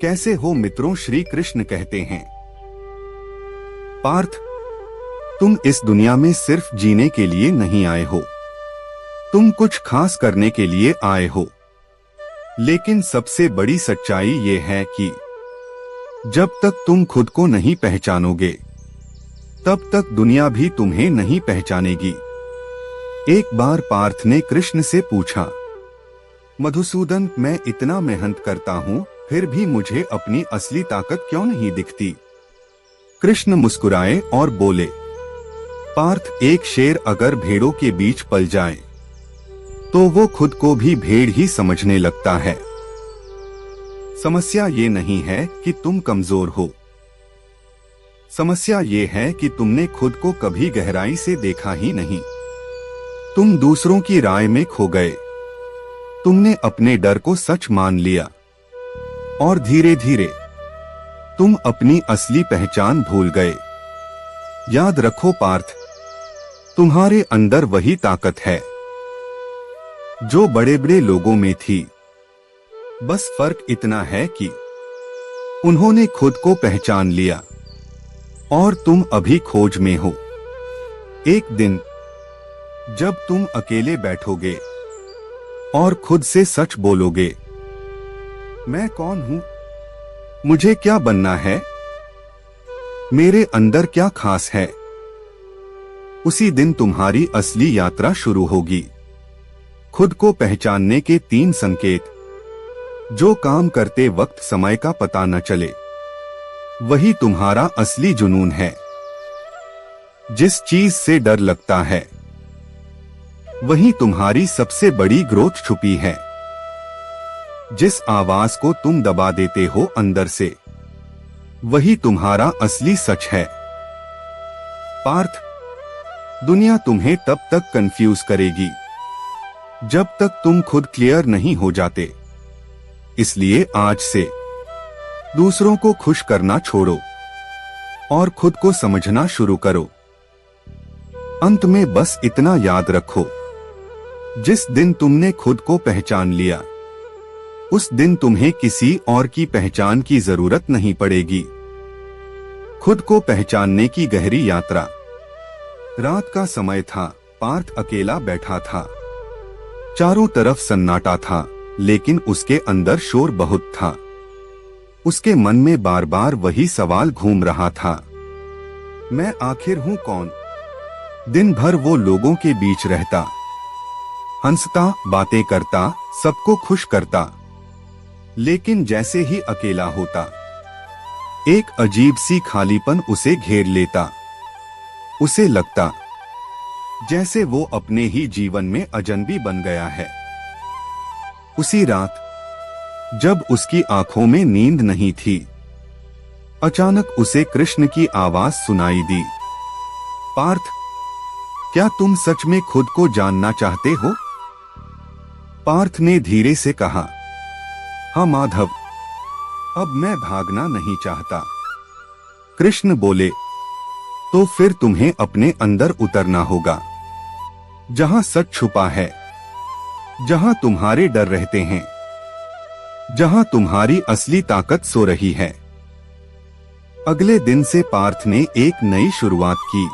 कैसे हो मित्रों, श्री कृष्ण कहते हैं, पार्थ, तुम इस दुनिया में सिर्फ जीने के लिए नहीं आए हो, तुम कुछ खास करने के लिए आए हो। लेकिन सबसे बड़ी सच्चाई ये है कि जब तक तुम खुद को नहीं पहचानोगे, तब तक दुनिया भी तुम्हें नहीं पहचानेगी। एक बार पार्थ ने कृष्ण से पूछा, मधुसूदन, मैं इतना मेहनत करता हूँ, फिर भी मुझे अपनी असली ताकत क्यों नहीं दिखती? कृष्ण मुस्कुराए और बोले, पार्थ, एक शेर अगर भेड़ों के बीच पल जाए तो वो खुद को भी भेड़ ही समझने लगता है। समस्या ये नहीं है कि तुम कमजोर हो, समस्या ये है कि तुमने खुद को कभी गहराई से देखा ही नहीं। तुम दूसरों की राय में खो गए, तुमने अपने डर को सच मान लिया और धीरे धीरे तुम अपनी असली पहचान भूल गए। याद रखो पार्थ, तुम्हारे अंदर वही ताकत है जो बड़े बड़े लोगों में थी। बस फर्क इतना है कि उन्होंने खुद को पहचान लिया और तुम अभी खोज में हो। एक दिन जब तुम अकेले बैठोगे और खुद से सच बोलोगे, मैं कौन हूं, मुझे क्या बनना है, मेरे अंदर क्या खास है, उसी दिन तुम्हारी असली यात्रा शुरू होगी। खुद को पहचानने के 3 संकेत, जो काम करते वक्त समय का पता न चले, वही तुम्हारा असली जुनून है। जिस चीज से डर लगता है, वही तुम्हारी सबसे बड़ी ग्रोथ छुपी है। जिस आवाज को तुम दबा देते हो अंदर से, वही तुम्हारा असली सच है। पार्थ, दुनिया तुम्हें तब तक कंफ्यूज करेगी जब तक तुम खुद क्लियर नहीं हो जाते। इसलिए आज से दूसरों को खुश करना छोड़ो और खुद को समझना शुरू करो। अंत में बस इतना याद रखो, जिस दिन तुमने खुद को पहचान लिया, उस दिन तुम्हें किसी और की पहचान की जरूरत नहीं पड़ेगी। खुद को पहचानने की गहरी यात्रा। रात का समय था, पार्थ अकेला बैठा था। चारों तरफ सन्नाटा था, लेकिन उसके अंदर शोर बहुत था। उसके मन में बार बार वही सवाल घूम रहा था, मैं आखिर हूं कौन? दिन भर वो लोगों के बीच रहता, हंसता, बातें करता, सबको खुश करता, लेकिन जैसे ही अकेला होता, एक अजीब सी खालीपन उसे घेर लेता। उसे लगता जैसे वो अपने ही जीवन में अजनबी बन गया है। उसी रात जब उसकी आंखों में नींद नहीं थी, अचानक उसे कृष्ण की आवाज सुनाई दी, पार्थ, क्या तुम सच में खुद को जानना चाहते हो? पार्थ ने धीरे से कहा, हाँ माधव, अब मैं भागना नहीं चाहता। कृष्ण बोले, तो फिर तुम्हें अपने अंदर उतरना होगा, जहां सच छुपा है, जहां तुम्हारे डर रहते हैं, जहां तुम्हारी असली ताकत सो रही है। अगले दिन से पार्थ ने एक नई शुरुआत की।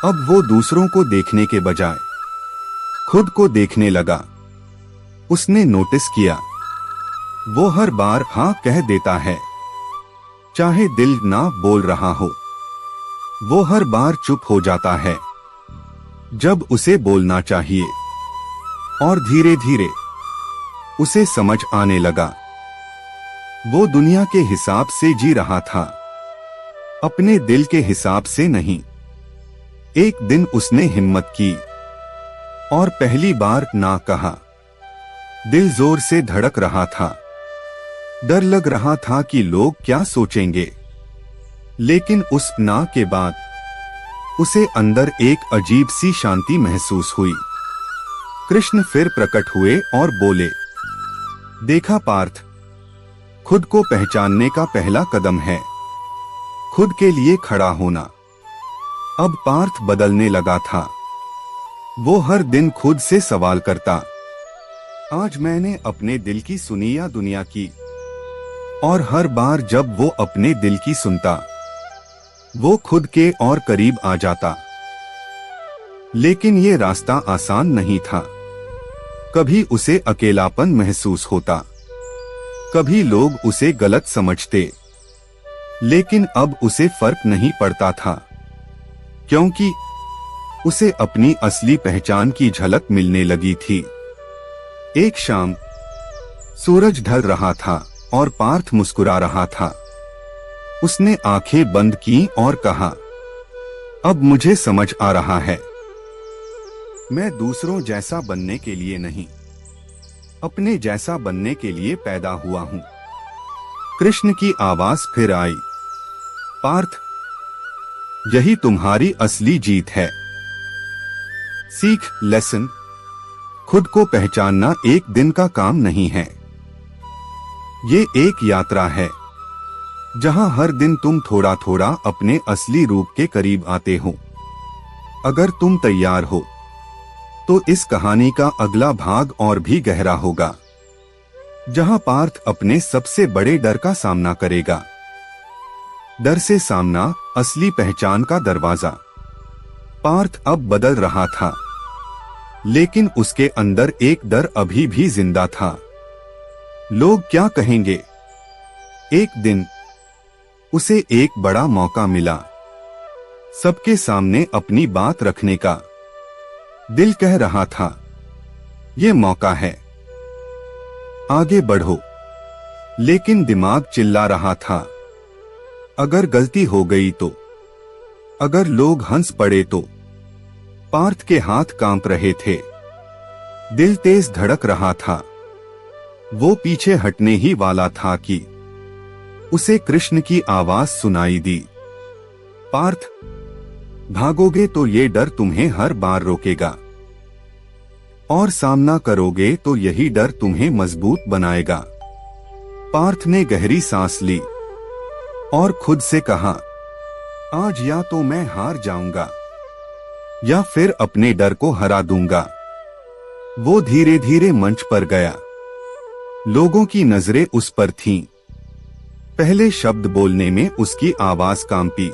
अब वो दूसरों को देखने के बजाय खुद को देखने लगा। उसने नोटिस किया, वो हर बार हाँ कह देता है, चाहे दिल ना बोल रहा हो। वो हर बार चुप हो जाता है जब उसे बोलना चाहिए। और धीरे धीरे उसे समझ आने लगा, वो दुनिया के हिसाब से जी रहा था, अपने दिल के हिसाब से नहीं। एक दिन उसने हिम्मत की और पहली बार ना कहा। दिल जोर से धड़क रहा था, डर लग रहा था कि लोग क्या सोचेंगे। लेकिन उस ना के बाद उसे अंदर एक अजीब सी शांति महसूस हुई। कृष्ण फिर प्रकट हुए और बोले, देखा पार्थ, खुद को पहचानने का पहला कदम है खुद के लिए खड़ा होना। अब पार्थ बदलने लगा था। वो हर दिन खुद से सवाल करता, आज मैंने अपने दिल की सुनी या दुनिया की? और हर बार जब वो अपने दिल की सुनता, वो खुद के और करीब आ जाता। लेकिन ये रास्ता आसान नहीं था। कभी उसे अकेलापन महसूस होता, कभी लोग उसे गलत समझते, लेकिन अब उसे फर्क नहीं पड़ता था, क्योंकि उसे अपनी असली पहचान की झलक मिलने लगी थी। एक शाम सूरज ढल रहा था और पार्थ मुस्कुरा रहा था। उसने आंखें बंद की और कहा, अब मुझे समझ आ रहा है, मैं दूसरों जैसा बनने के लिए नहीं, अपने जैसा बनने के लिए पैदा हुआ हूं। कृष्ण की आवाज फिर आई, पार्थ, यही तुम्हारी असली जीत है। सीख, लेसन, खुद को पहचानना एक दिन का काम नहीं है। ये एक यात्रा है, जहां हर दिन तुम थोड़ा थोड़ा अपने असली रूप के करीब आते हो। अगर तुम तैयार हो, तो इस कहानी का अगला भाग और भी गहरा होगा, जहां पार्थ अपने सबसे बड़े डर का सामना करेगा। डर से सामना, असली पहचान का दरवाजा। पार्थ अब बदल रहा था, लेकिन उसके अंदर एक डर अभी भी जिंदा था। लोग क्या कहेंगे? एक दिन उसे एक बड़ा मौका मिला, सबके सामने अपनी बात रखने का। दिल कह रहा था, ये मौका है, आगे बढ़ो। लेकिन दिमाग चिल्ला रहा था, अगर गलती हो गई तो, अगर लोग हंस पड़े तो। पार्थ के हाथ कांप रहे थे, दिल तेज धड़क रहा था। वो पीछे हटने ही वाला था कि उसे कृष्ण की आवाज सुनाई दी, पार्थ, भागोगे तो ये डर तुम्हें हर बार रोकेगा, और सामना करोगे तो यही डर तुम्हें मजबूत बनाएगा। पार्थ ने गहरी सांस ली और खुद से कहा, आज या तो मैं हार जाऊंगा, या फिर अपने डर को हरा दूंगा। वो धीरे धीरे मंच पर गया। लोगों की नजरें उस पर थीं। पहले शब्द बोलने में उसकी आवाज कांपी।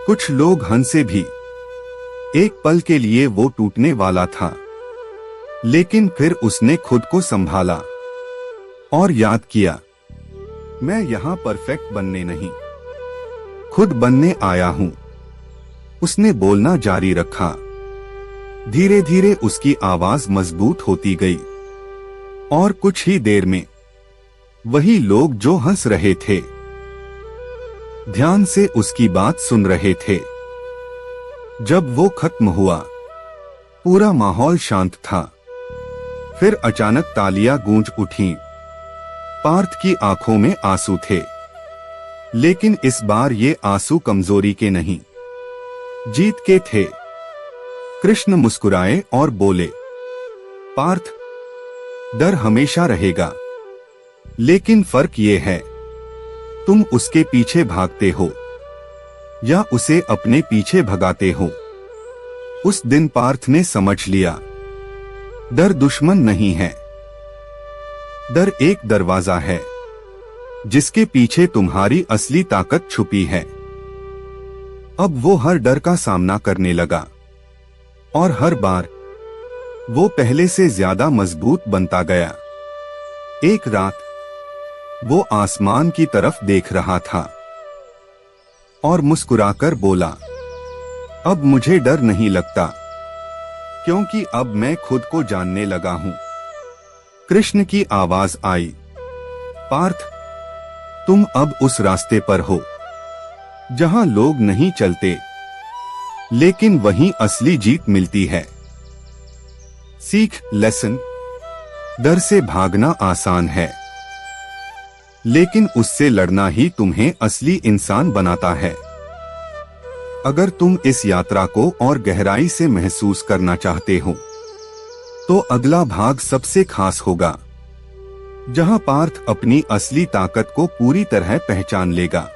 कुछ लोग हंसे भी। एक पल के लिए वो टूटने वाला था, लेकिन फिर उसने खुद को संभाला और याद किया, मैं यहां परफेक्ट बनने नहीं, खुद बनने आया हूं। उसने बोलना जारी रखा। धीरे धीरे उसकी आवाज मजबूत होती गई, और कुछ ही देर में वही लोग जो हंस रहे थे, ध्यान से उसकी बात सुन रहे थे। जब वो खत्म हुआ, पूरा माहौल शांत था। फिर अचानक तालियां गूंज उठीं। पार्थ की आंखों में आंसू थे, लेकिन इस बार ये आंसू कमजोरी के नहीं, जीत के थे। कृष्ण मुस्कुराए और बोले, पार्थ, डर हमेशा रहेगा, लेकिन फर्क ये है, तुम उसके पीछे भागते हो या उसे अपने पीछे भगाते हो। उस दिन पार्थ ने समझ लिया, डर दुश्मन नहीं है, डर एक दरवाजा है, जिसके पीछे तुम्हारी असली ताकत छुपी है। अब वो हर डर का सामना करने लगा, और हर बार वो पहले से ज्यादा मजबूत बनता गया। एक रात वो आसमान की तरफ देख रहा था और मुस्कुराकर बोला, अब मुझे डर नहीं लगता, क्योंकि अब मैं खुद को जानने लगा हूं। कृष्ण की आवाज आई, पार्थ, तुम अब उस रास्ते पर हो जहां लोग नहीं चलते, लेकिन वहीं असली जीत मिलती है। सीख, लेसन, डर से भागना आसान है, लेकिन उससे लड़ना ही तुम्हें असली इंसान बनाता है। अगर तुम इस यात्रा को और गहराई से महसूस करना चाहते हो, तो अगला भाग सबसे खास होगा, जहां पार्थ अपनी असली ताकत को पूरी तरह पहचान लेगा।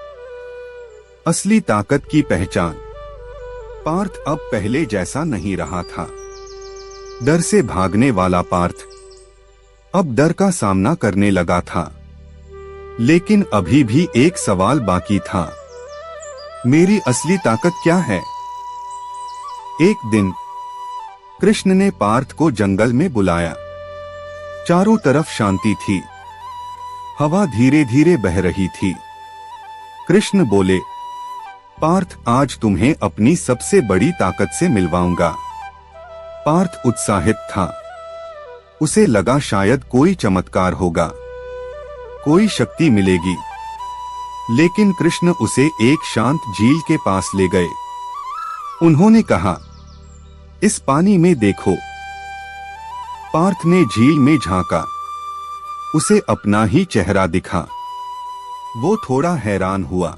असली ताकत की पहचान। पार्थ अब पहले जैसा नहीं रहा था। डर से भागने वाला पार्थ अब डर का सामना करने लगा था। लेकिन अभी भी एक सवाल बाकी था, मेरी असली ताकत क्या है? एक दिन कृष्ण ने पार्थ को जंगल में बुलाया। चारों तरफ शांति थी, हवा धीरे धीरे बह रही थी। कृष्ण बोले, पार्थ, आज तुम्हें अपनी सबसे बड़ी ताकत से मिलवाऊंगा। पार्थ उत्साहित था। उसे लगा शायद कोई चमत्कार होगा, कोई शक्ति मिलेगी। लेकिन कृष्ण उसे एक शांत झील के पास ले गए। उन्होंने कहा, इस पानी में देखो। पार्थ ने झील में झांका। उसे अपना ही चेहरा दिखा। वो थोड़ा हैरान हुआ।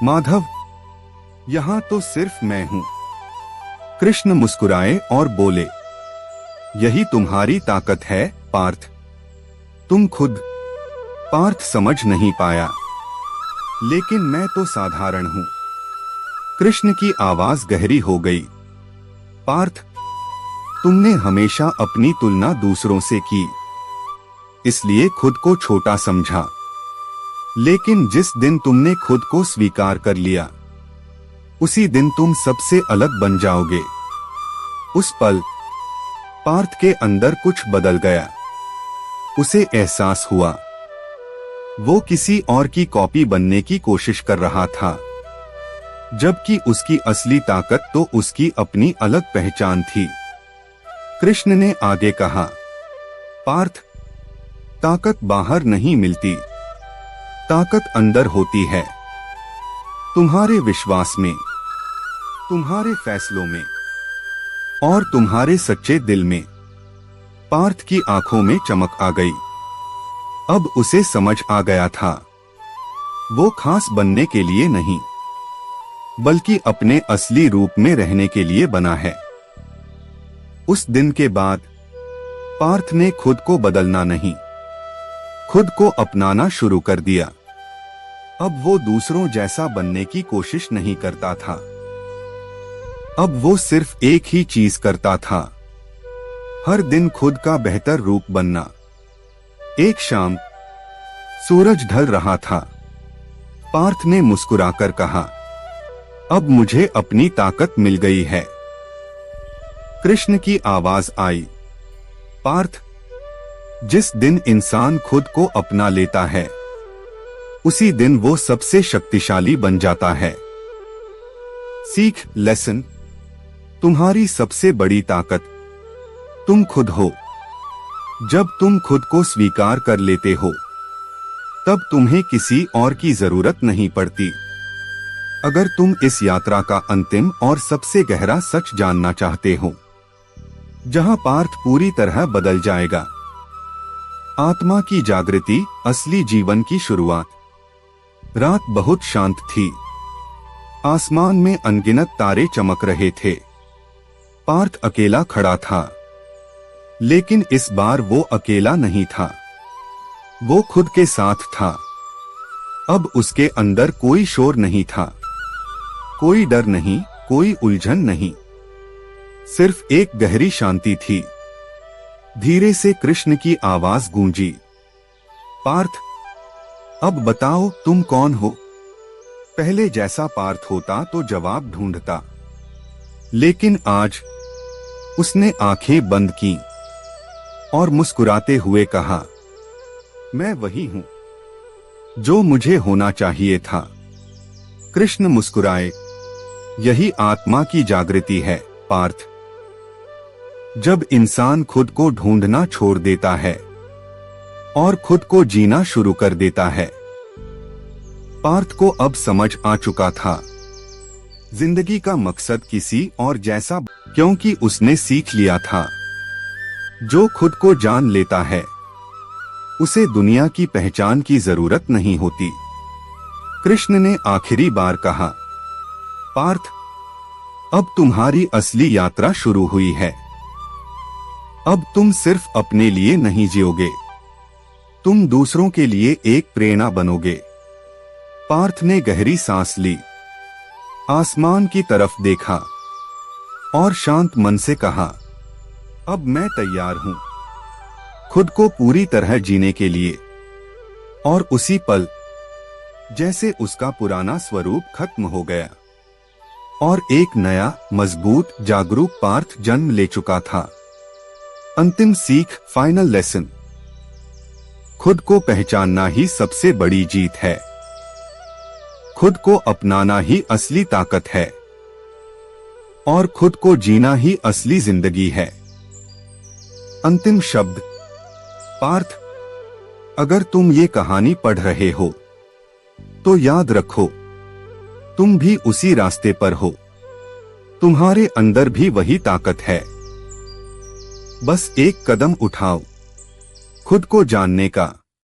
माधव, यहां तो सिर्फ मैं हूं। कृष्ण मुस्कुराए और बोले, यही तुम्हारी ताकत है पार्थ, तुम खुद। पार्थ समझ नहीं पाया, लेकिन मैं तो साधारण हूं। कृष्ण की आवाज गहरी हो गई। पार्थ, तुमने हमेशा अपनी तुलना दूसरों से की, इसलिए खुद को छोटा समझा। लेकिन जिस दिन तुमने खुद को स्वीकार कर लिया, उसी दिन तुम सबसे अलग बन जाओगे। उस पल पार्थ के अंदर कुछ बदल गया। उसे एहसास हुआ वो किसी और की कॉपी बनने की कोशिश कर रहा था, जबकि उसकी असली ताकत तो उसकी अपनी अलग पहचान थी। कृष्ण ने आगे कहा, पार्थ, ताकत बाहर नहीं मिलती, ताकत अंदर होती है। तुम्हारे विश्वास में, तुम्हारे फैसलों में और तुम्हारे सच्चे दिल में। पार्थ की आंखों में चमक आ गई। अब उसे समझ आ गया था, वो खास बनने के लिए नहीं, बल्कि अपने असली रूप में रहने के लिए बना है। उस दिन के बाद पार्थ ने खुद को बदलना नहीं, खुद को अपनाना शुरू कर दिया। अब वो दूसरों जैसा बनने की कोशिश नहीं करता था। अब वो सिर्फ एक ही चीज करता था, हर दिन खुद का बेहतर रूप बनना। एक शाम सूरज ढल रहा था। पार्थ ने मुस्कुराकर कहा, अब मुझे अपनी ताकत मिल गई है। कृष्ण की आवाज आई, पार्थ, जिस दिन इंसान खुद को अपना लेता है, उसी दिन वो सबसे शक्तिशाली बन जाता है। सीख, लेसन, तुम्हारी सबसे बड़ी ताकत तुम खुद हो। जब तुम खुद को स्वीकार कर लेते हो, तब तुम्हें किसी और की जरूरत नहीं पड़ती। अगर तुम इस यात्रा का अंतिम और सबसे गहरा सच जानना चाहते हो, जहां पार्थ पूरी तरह बदल जाएगा, आत्मा की जागृति, असली जीवन की शुरुआत। रात बहुत शांत थी। आसमान में अनगिनत तारे चमक रहे थे। पार्थ अकेला खड़ा था, लेकिन इस बार वो अकेला नहीं था, वो खुद के साथ था। अब उसके अंदर कोई शोर नहीं था, कोई डर नहीं, कोई उलझन नहीं, सिर्फ एक गहरी शांति थी। धीरे से कृष्ण की आवाज गूंजी, पार्थ, अब बताओ तुम कौन हो? पहले जैसा पार्थ होता तो जवाब ढूंढता, लेकिन आज उसने आंखें बंद की और मुस्कुराते हुए कहा, मैं वही हूं जो मुझे होना चाहिए था। कृष्ण मुस्कुराए, यही आत्मा की जागृति है पार्थ। जब इंसान खुद को ढूंढना छोड़ देता है और खुद को जीना शुरू कर देता है। पार्थ को अब समझ आ चुका था, जिंदगी का मकसद किसी और जैसा, क्योंकि उसने सीख लिया था, जो खुद को जान लेता है, उसे दुनिया की पहचान की जरूरत नहीं होती। कृष्ण ने आखिरी बार कहा, पार्थ, अब तुम्हारी असली यात्रा शुरू हुई है। अब तुम सिर्फ अपने लिए नहीं जियोगे, तुम दूसरों के लिए एक प्रेरणा बनोगे। पार्थ ने गहरी सांस ली, आसमान की तरफ देखा और शांत मन से कहा, अब मैं तैयार हूं खुद को पूरी तरह जीने के लिए। और उसी पल जैसे उसका पुराना स्वरूप खत्म हो गया और एक नया, मजबूत, जागरूक पार्थ जन्म ले चुका था। अंतिम सीख, फाइनल लेसन। खुद को पहचानना ही सबसे बड़ी जीत है। खुद को अपनाना ही असली ताकत है और खुद को जीना ही असली जिंदगी है। अंतिम शब्द, पार्थ, अगर तुम ये कहानी पढ़ रहे हो तो याद रखो, तुम भी उसी रास्ते पर हो। तुम्हारे अंदर भी वही ताकत है। बस एक कदम उठाओ खुद को जानने का,